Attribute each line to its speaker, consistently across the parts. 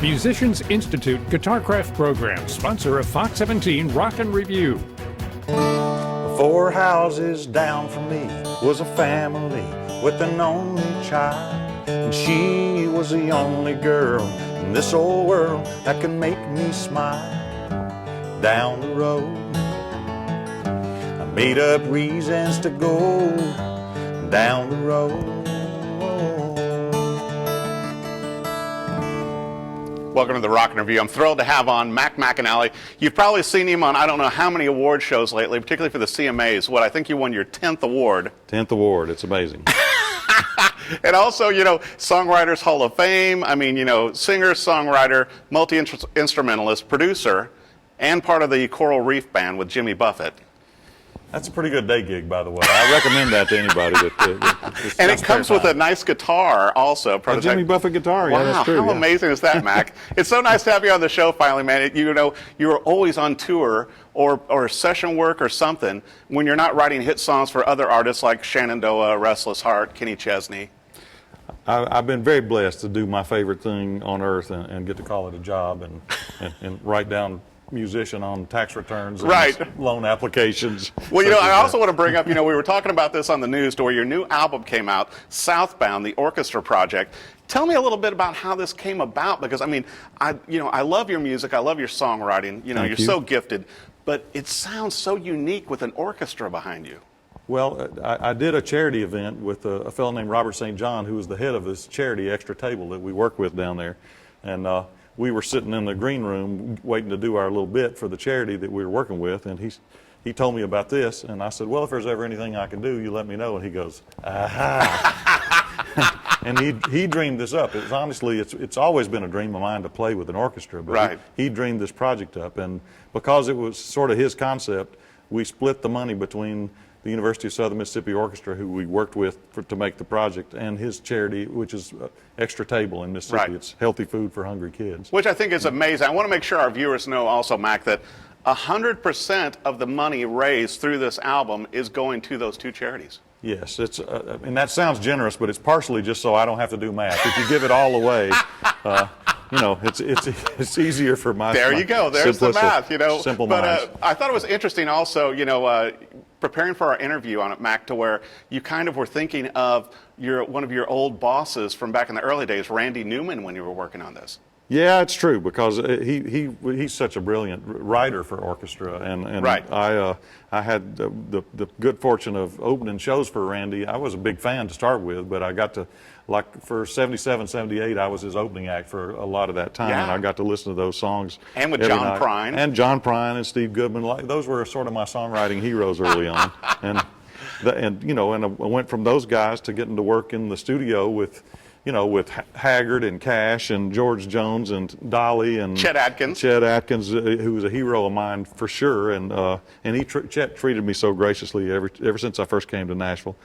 Speaker 1: Musicians Institute Guitarcraft Program, sponsor of Fox 17 Rock and Review.
Speaker 2: 4 houses down from me was a family with an only child, and she was the only girl in this old world that can make me smile. Down the road, I made up reasons to go down the road.
Speaker 3: Welcome to the Rock and Review. I'm thrilled to have on McAnally. You've probably seen him on I don't know how many award shows lately, particularly for the CMAs. What, I think you won your 10th award.
Speaker 4: 10th award. It's amazing.
Speaker 3: And also, you know, Songwriters Hall of Fame. I mean, you know, singer, songwriter, multi-instrumentalist, producer, and part of the Coral Reefer Band with Jimmy Buffett.
Speaker 4: That's a pretty good day gig, by the way. I recommend that to anybody.
Speaker 3: And it comes with a nice guitar also.
Speaker 4: A Jimmy Buffett guitar,
Speaker 3: wow,
Speaker 4: yeah, that's true.
Speaker 3: How amazing is that, Mac? It's so nice to have you on the show finally, man. You know, you're always on tour or session work or something when you're not writing hit songs for other artists like Sheanadoah, Restless Heart, Kenny Chesney.
Speaker 4: I've been very blessed to do my favorite thing on earth and get to call it a job and write down musician on tax returns and
Speaker 3: right.
Speaker 4: loan applications.
Speaker 3: Well, you know, I also want to bring up, you know, we were talking about this on the news story. Your new album came out, Southbound The Orchestra Project. Tell me a little bit about how this came about, because I mean, I love your music, I love your songwriting. You know, you're so gifted, but it sounds so unique with an orchestra behind you.
Speaker 4: Well, I did a charity event with a fellow named Robert St. John, who was the head of this charity, Extra Table, that we work with down there, and we were sitting in the green room waiting to do our little bit for the charity that we were working with, and he told me about this, and I said, well, if there's ever anything I can do, you let me know. And he goes, aha. And he dreamed this up. It's always been a dream of mine to play with an orchestra, but
Speaker 3: right.
Speaker 4: he dreamed this project up, and because it was sort of his concept, we split the money between the University of Southern Mississippi Orchestra, who we worked with to make the project, and his charity, which is Extra Table in Mississippi.
Speaker 3: Right.
Speaker 4: It's healthy food for hungry kids.
Speaker 3: Which I think is amazing. I want to make sure our viewers know also, Mac, that 100% of the money raised through this album is going to those two charities.
Speaker 4: Yes, it's and that sounds generous, but it's partially just so I don't have to do math. If you give it all away, you know, it's easier for my.
Speaker 3: There you go. There's the math. You know,
Speaker 4: simple
Speaker 3: but
Speaker 4: minds.
Speaker 3: I thought it was interesting also. You know, preparing for our interview on it, Mac, to where you kind of were thinking of one of your old bosses from back in the early days, Randy Newman, when you were working on this.
Speaker 4: Yeah, it's true, because he's such a brilliant writer for orchestra, and
Speaker 3: right.
Speaker 4: I had the good fortune of opening shows for Randy. I was a big fan to start with, but I got to, like, for 77, 78, I was his opening act for a lot of that time, and I got to listen to those songs.
Speaker 3: And with John Prine.
Speaker 4: And John Prine and Steve Goodman, those were sort of my songwriting heroes early on, and you know, and I went from those guys to getting to work in the studio with, you know, with Haggard and Cash and George Jones and Dolly and
Speaker 3: Chet Atkins.
Speaker 4: Chet Atkins, who was a hero of mine for sure, and Chet treated me so graciously ever since I first came to Nashville.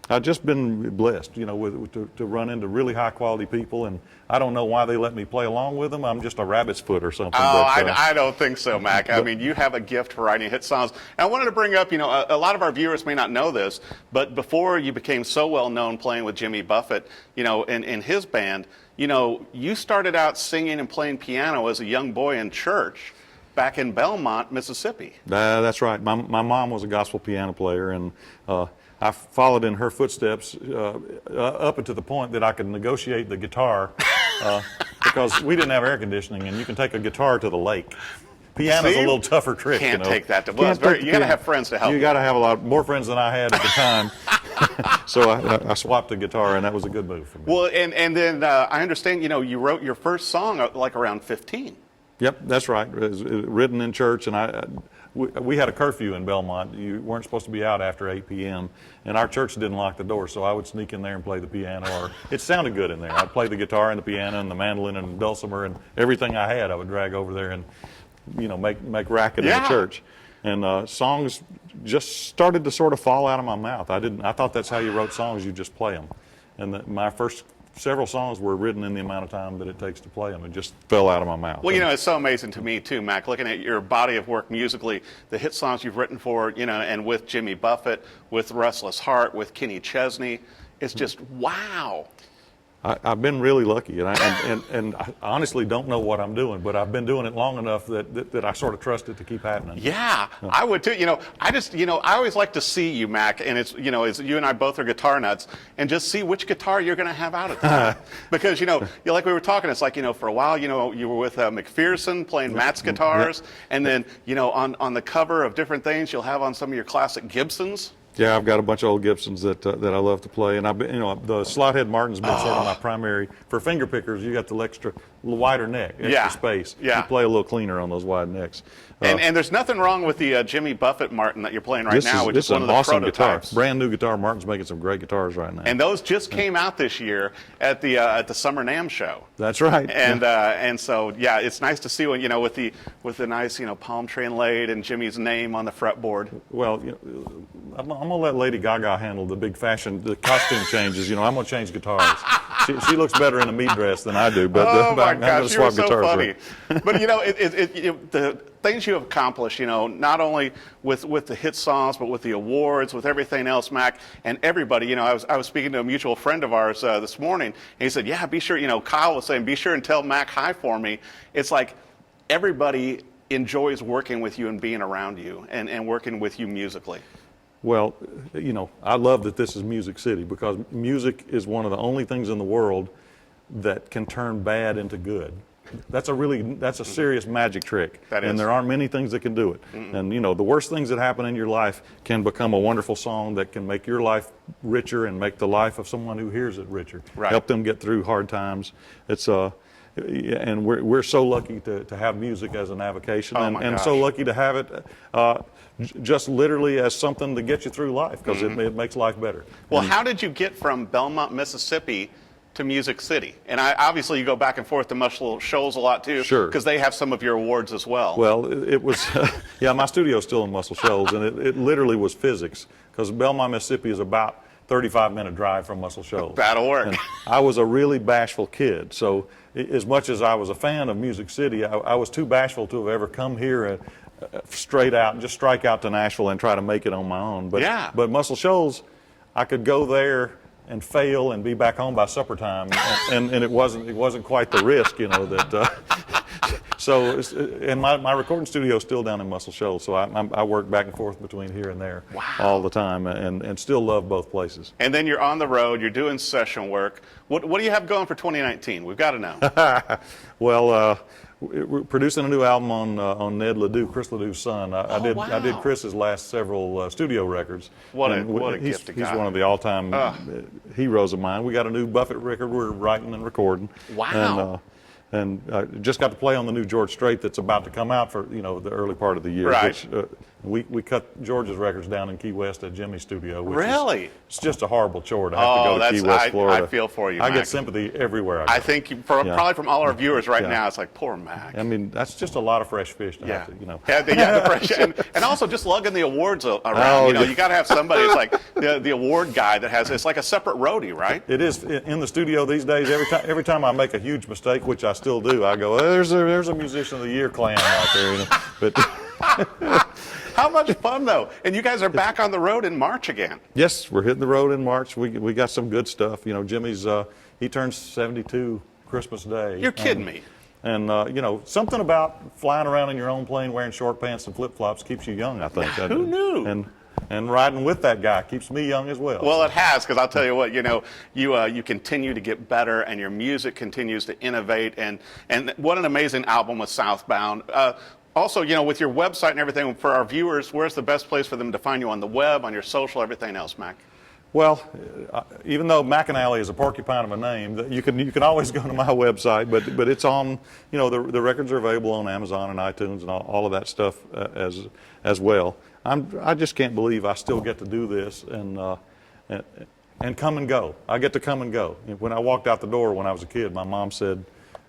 Speaker 4: I've just been blessed, you know, to run into really high quality people, and I don't know why they let me play along with them. I'm just a rabbit's foot or something.
Speaker 3: Oh, I don't think so, Mac. I mean, you have a gift for writing hit songs. And I wanted to bring up, you know, a lot of our viewers may not know this, but before you became so well known playing with Jimmy Buffett, you know, in his band, you know, you started out singing and playing piano as a young boy in church back in Belmont, Mississippi.
Speaker 4: That's right. My mom was a gospel piano player, and I followed in her footsteps up to the point that I could negotiate the guitar because we didn't have air conditioning, and you can take a guitar to the lake. Piano's a little tougher trick.
Speaker 3: Can't
Speaker 4: you know.
Speaker 3: take that to. Well, you got to have friends to help.
Speaker 4: You got to have a lot more friends than I had at the time. So I swapped the guitar, and that was a good move for me.
Speaker 3: Well, and then I understand, you know, you wrote your first song like around 15.
Speaker 4: Yep, that's right. It was written in church, and we had a curfew in Belmont. You weren't supposed to be out after 8 p.m., and our church didn't lock the door, so I would sneak in there and play the piano, or it sounded good in there. I'd play the guitar and the piano and the mandolin and dulcimer and everything I had I would drag over there and, you know, make racket in the church. And songs just started to sort of fall out of my mouth. I thought that's how you wrote songs, you just play them. And my first several songs were written in the amount of time that it takes to play them. It just fell out of my mouth.
Speaker 3: Well, you know, it's so amazing to me too, Mac, looking at your body of work musically, the hit songs you've written for, you know, and with Jimmy Buffett, with Restless Heart, with Kenny Chesney. It's just wow.
Speaker 4: I've been really lucky, and I honestly don't know what I'm doing, but I've been doing it long enough that I sort of trust it to keep happening.
Speaker 3: Yeah, I would too. I always like to see you, Mac, and it's you and I both are guitar nuts, and just see which guitar you're going to have out at the time. Because like we were talking, it's like for a while you were with McPherson playing Matt's guitars, and then on the cover of different things you'll have on some of your classic Gibsons.
Speaker 4: Yeah, I've got a bunch of old Gibsons that I love to play, and I've been, the slot head Martin's been sort of my primary. For finger pickers, you got the little wider neck, extra space.
Speaker 3: Yeah.
Speaker 4: You play a little cleaner on those wide necks.
Speaker 3: And there's nothing wrong with the Jimmy Buffett Martin that you're playing right now, which is one of the
Speaker 4: awesome
Speaker 3: prototypes.
Speaker 4: Guitar. Brand new guitar. Martin's making some great guitars right now.
Speaker 3: And those just came out this year at the Summer NAMM show.
Speaker 4: That's right.
Speaker 3: And so it's nice to see when with the nice palm tree inlaid and Jimmy's name on the fretboard.
Speaker 4: Well, I'm gonna let Lady Gaga handle the costume changes. I'm gonna change guitars. She looks better in a meat dress than I do, but
Speaker 3: oh my
Speaker 4: I'm
Speaker 3: gosh,
Speaker 4: gonna swap
Speaker 3: so
Speaker 4: guitars.
Speaker 3: Funny. But the things you have accomplished, not only with the hit songs, but with the awards, with everything else, Mac, and everybody. I was speaking to a mutual friend of ours this morning, and he said, "Yeah, be sure." Kyle was saying, "Be sure and tell Mac hi for me." It's like everybody enjoys working with you and being around you and working with you musically.
Speaker 4: Well, I love that this is Music City, because music is one of the only things in the world that can turn bad into good. That's a serious magic trick.
Speaker 3: That is.
Speaker 4: And there aren't many things that can do it. And the worst things that happen in your life can become a wonderful song that can make your life richer and make the life of someone who hears it richer.
Speaker 3: Right.
Speaker 4: Help them get through hard times. And we're so lucky to have music as an avocation, and so lucky to have it just literally as something to get you through life, because it makes life better.
Speaker 3: Well, how did you get from Belmont, Mississippi to Music City? And obviously you go back and forth to Muscle Shoals a lot too,
Speaker 4: sure,
Speaker 3: because they have some of your awards as well.
Speaker 4: Well, it was, my studio's still in Muscle Shoals, and it literally was physics, because Belmont, Mississippi is about 35-minute drive from Muscle Shoals.
Speaker 3: That'll work.
Speaker 4: And I was a really bashful kid, so as much as I was a fan of Music City, I was too bashful to have ever come here and straight out and just strike out to Nashville and try to make it on my own. But Muscle Shoals, I could go there and fail and be back home by supper time, and it wasn't quite the risk, that. So, and my recording studio is still down in Muscle Shoals, so I work back and forth between here and there all the time, and still love both places.
Speaker 3: And then you're on the road, you're doing session work. What do you have going for 2019? We've got to know.
Speaker 4: Well, we're producing a new album on Ned Ledoux, Chris Ledoux's son. I did Chris's last several studio records.
Speaker 3: What a gifted guy.
Speaker 4: He's one of the all-time heroes of mine. We got a new Buffett record we're writing and recording.
Speaker 3: Wow.
Speaker 4: And just got to play on the new George Strait that's about to come out for the early part of the year.
Speaker 3: Right.
Speaker 4: Which, we cut George's records down in Key West at Jimmy's studio.
Speaker 3: Really?
Speaker 4: It's just a horrible chore to have to go to Key West, Florida.
Speaker 3: I feel for you,
Speaker 4: I
Speaker 3: Mac.
Speaker 4: get sympathy everywhere I go.
Speaker 3: I think probably from all our viewers right now, it's like, poor Mac.
Speaker 4: I mean, that's just a lot of fresh fish to have to,
Speaker 3: the fresh, and also just lugging the awards around. You got to have somebody. It's like the award guy that has. It's like a separate roadie, right?
Speaker 4: It is in the studio these days. Every time I make a huge mistake, which I still do, I go, "There's a Musician of the Year clan out there." But
Speaker 3: how much fun though! And you guys are back on the road in March again.
Speaker 4: Yes, we're hitting the road in March. We got some good stuff. Jimmy's he turns 72 Christmas Day.
Speaker 3: You're kidding me.
Speaker 4: And something about flying around in your own plane wearing short pants and flip-flops keeps you young, I think.
Speaker 3: Who knew?
Speaker 4: And riding with that guy keeps me young as well.
Speaker 3: Well, it has, because I'll tell you what, you continue to get better, and your music continues to innovate, and what an amazing album with Southbound. Also, with your website and everything, for our viewers, where's the best place for them to find you on the web, on your social, everything else, Mac?
Speaker 4: Well, even though McAnally is a porcupine of a name, you can always go to my website, but it's on, the records are available on Amazon and iTunes and all of that stuff as well. I just can't believe I still get to do this and come and go. I get to come and go. When I walked out the door when I was a kid, my mom said,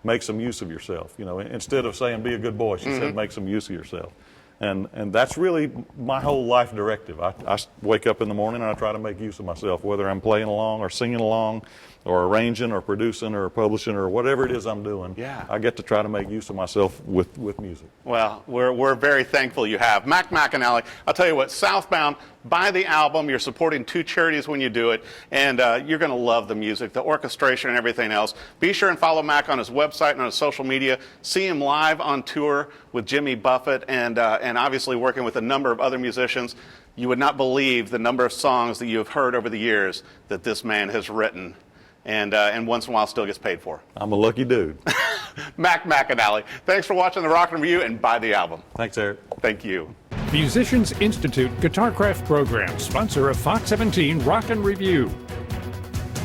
Speaker 4: "Make some use of yourself." Instead of saying "be a good boy," she said, "Make some use of yourself." And that's really my whole life directive. I wake up in the morning and I try to make use of myself, whether I'm playing along or singing along or arranging or producing or publishing or whatever it is I'm doing.
Speaker 3: Yeah.
Speaker 4: I get to try to make use of myself with music.
Speaker 3: Well, we're very thankful you have. McAnally, I'll tell you what, Southbound, buy the album. You're supporting 2 charities when you do it, and you're going to love the music, the orchestration, and everything else. Be sure and follow Mac on his website and on his social media. See him live on tour with Jimmy Buffett, and obviously working with a number of other musicians. You would not believe the number of songs that you have heard over the years that this man has written, and once in a while still gets paid for.
Speaker 4: I'm a lucky dude.
Speaker 3: McAnally, thanks for watching the Rock and Review, and buy the album.
Speaker 4: Thanks, Eric.
Speaker 3: Thank you.
Speaker 1: Musicians Institute Guitarcraft Program, sponsor of Fox 17 Rock and Review.